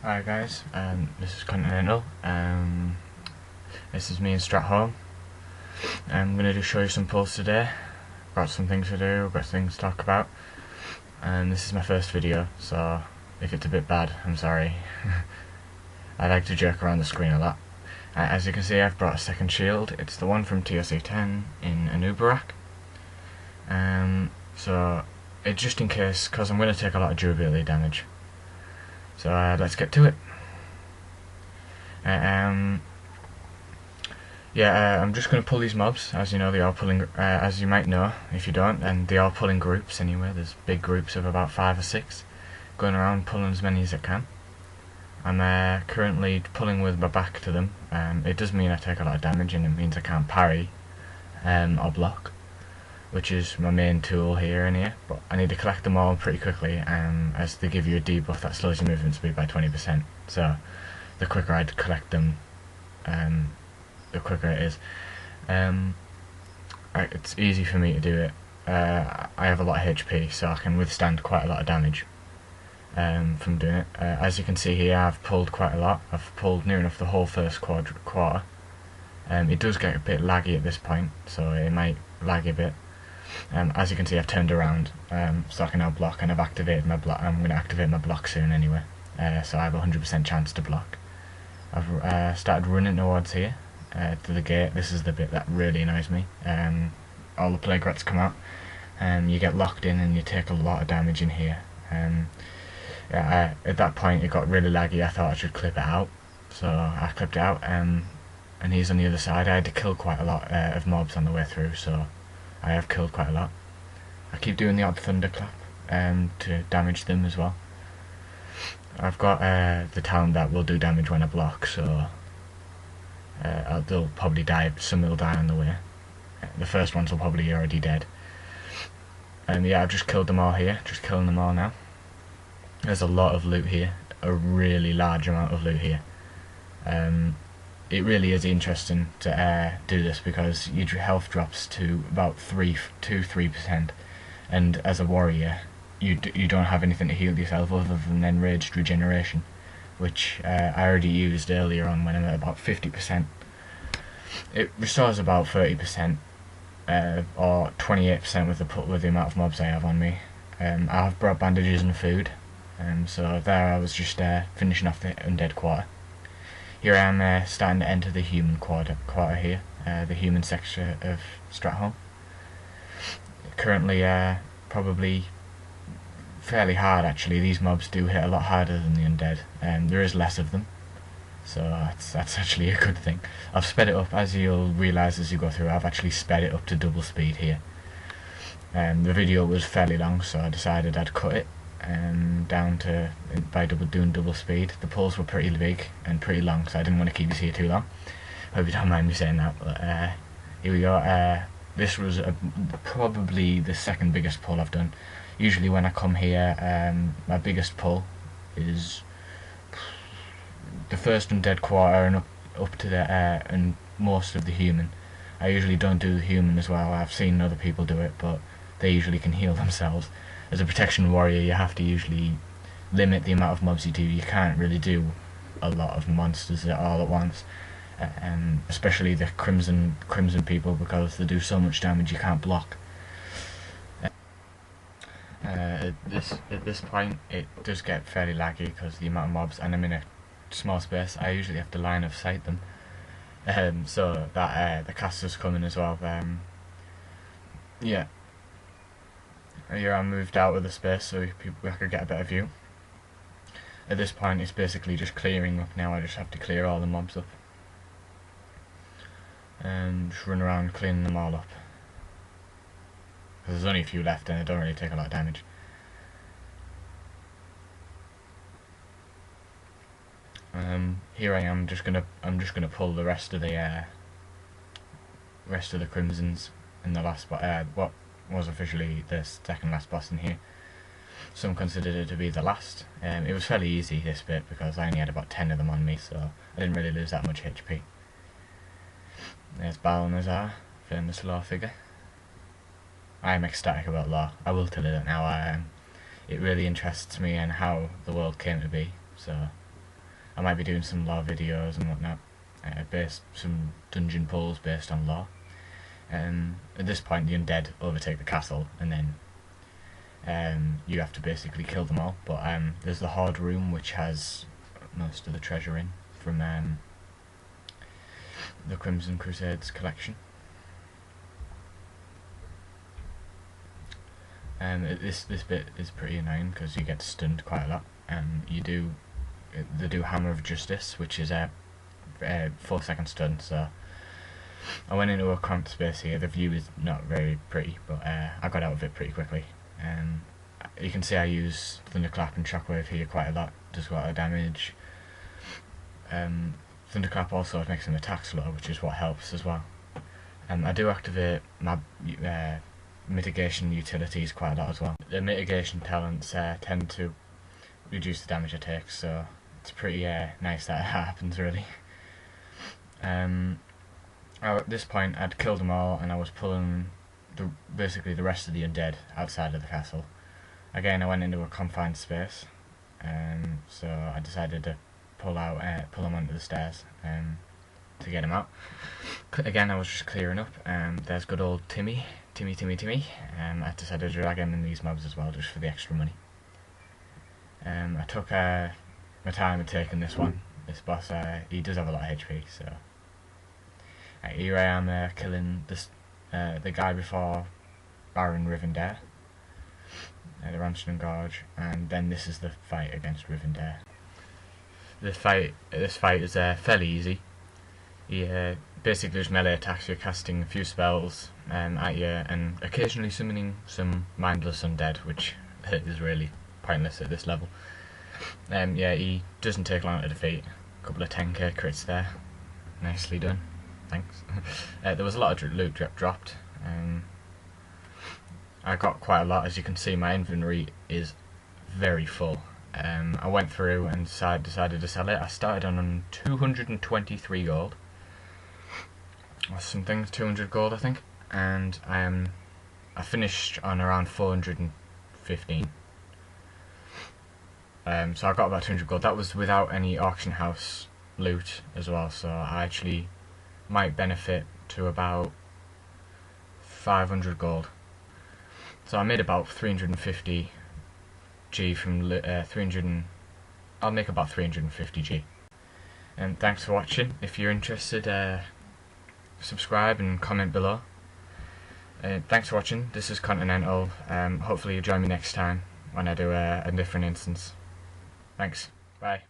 Hi guys, this is Continental. This is me in Stratholme. I'm going to just show you some pulls today. Got some things to do, got things to talk about. And this is my first video, so if it's a bit bad, I'm sorry. I like to jerk around the screen a lot. As you can see, I've brought a second shield. It's the one from TOC 10 in an Uberak. So it's just in case, because I'm going to take a lot of durability damage. So let's get to it. I'm just going to pull these mobs. As you know, they are pulling. As you might know, if you don't, and they are pulling groups anyway. There's big groups of about 5 or 6 going around, pulling as many as I can. I'm currently pulling with my back to them. It does mean I take a lot of damage, and it means I can't parry or block, which is my main tool here and here. But I need to collect them all pretty quickly, as they give you a debuff that slows your movement speed by 20%. So the quicker I collect them, the quicker it is. It's easy for me to do it. I have a lot of HP, so I can withstand quite a lot of damage from doing it. As you can see here, I've pulled quite a lot. I've pulled near enough the whole first quarter. It does get a bit laggy at this point, so it might lag a bit. As you can see, I've turned around, so I can now block, and I've activated my block. I'm going to activate my block soon anyway, so I have a 100% chance to block. I've started running towards here, to the gate. This is the bit that really annoys me. All the plague rats come out, and you get locked in and you take a lot of damage in here. At that point it got really laggy. I thought I should clip it out, so I clipped it out, and he's on the other side. I had to kill quite a lot of mobs on the way through, so I have killed quite a lot. I keep doing the odd thunderclap to damage them as well. I've got the talent that will do damage when I block, so they'll probably die. Some will die on the way. The first ones will probably already dead. Yeah, I've just killed them all here. Just killing them all now. There's a lot of loot here. A really large amount of loot here. It really is interesting to do this, because your health drops to about 3%, and as a warrior you don't have anything to heal yourself other than enraged regeneration, which I already used earlier on when I'm at about 50%. It restores about 30%, or 28% with the amount of mobs I have on me. I have brought bandages and food, so there I was just finishing off the undead quarter. Here I am starting to enter the human quarter here, the human section of Stratholme. Currently probably fairly hard actually. These mobs do hit a lot harder than the undead, and there is less of them, so that's actually a good thing. I've sped it up, as you'll realise as you go through. I've actually sped it up to double speed here. The video was fairly long, so I decided I'd cut it down to doing double speed. The pulls were pretty big and pretty long, so I didn't want to keep you here too long. Hope you don't mind me saying that, but here we go. This was probably the second biggest pull I've done. Usually when I come here, my biggest pull is the first undead quarter and up to the and most of the human. I usually don't do the human as well. I've seen other people do it, but they usually can heal themselves. As a protection warrior, you have to usually limit the amount of mobs you do. You can't really do a lot of monsters all at once, especially the crimson people, because they do so much damage you can't block. At this point it does get fairly laggy because the amount of mobs, and I'm in a small space. I usually have to line of sight them, so that the casters come in as well. Yeah, here I moved out of the space so I could get a better view. At this point it's basically just clearing up now. I just have to clear all the mobs up and just run around cleaning them all up, because there's only a few left and they don't really take a lot of damage. Here I am. I'm just gonna pull the rest of the crimsons in the last what was officially the second last boss in here. Some considered it to be the last. It was fairly easy, this bit, because I only had about 10 of them on me, so I didn't really lose that much HP. There's Balnazar, famous lore figure. I am ecstatic about lore. I will tell you that now. It really interests me and how the world came to be, so I might be doing some lore videos and whatnot, some dungeon pulls based on lore. At this point the undead overtake the castle, and then you have to basically kill them all. But there's the Horde room, which has most of the treasure in from the Crimson Crusades collection. This bit is pretty annoying because you get stunned quite a lot. They do Hammer of Justice, which is a 4-second stun. So I went into a cramped space here. The view is not very pretty, but I got out of it pretty quickly. You can see I use Thunderclap and Shockwave here quite a lot. Does quite a lot of damage. Thunderclap also makes them attack slow, which is what helps as well. I do activate my mitigation utilities quite a lot as well. The mitigation talents tend to reduce the damage I take, so it's pretty nice that it happens, really. At this point I'd killed them all, and I was pulling basically the rest of the undead outside of the castle. Again, I went into a confined space, so I decided to pull them onto the stairs to get them out. Again, I was just clearing up. There's good old Timmy. I decided to drag him in these mobs as well, just for the extra money. I took my time at taking this one. This boss, he does have a lot of HP, so here I am killing the guy before Baron Rivendare, the Ramsden Gorge, and then this is the fight against Rivendare. This fight is fairly easy. He basically just melee attacks you, casting a few spells at you, and occasionally summoning some mindless undead, which is really pointless at this level. Yeah, he doesn't take long to defeat. A couple of 10k crits there. Nicely done. Thanks. There was a lot of loot dropped. I got quite a lot. As you can see, my inventory is very full. I went through and decided to sell it. I started on 223 gold. Or something, 200 gold I think. And I finished on around 415. So I got about 200 gold. That was without any auction house loot as well, so I actually might benefit to about 500 gold. So I made about 350 G from 300. I'll make about 350 G. And thanks for watching. If you're interested, subscribe and comment below. Thanks for watching. This is Continental. Hopefully you'll join me next time when I do a different instance. Thanks. Bye.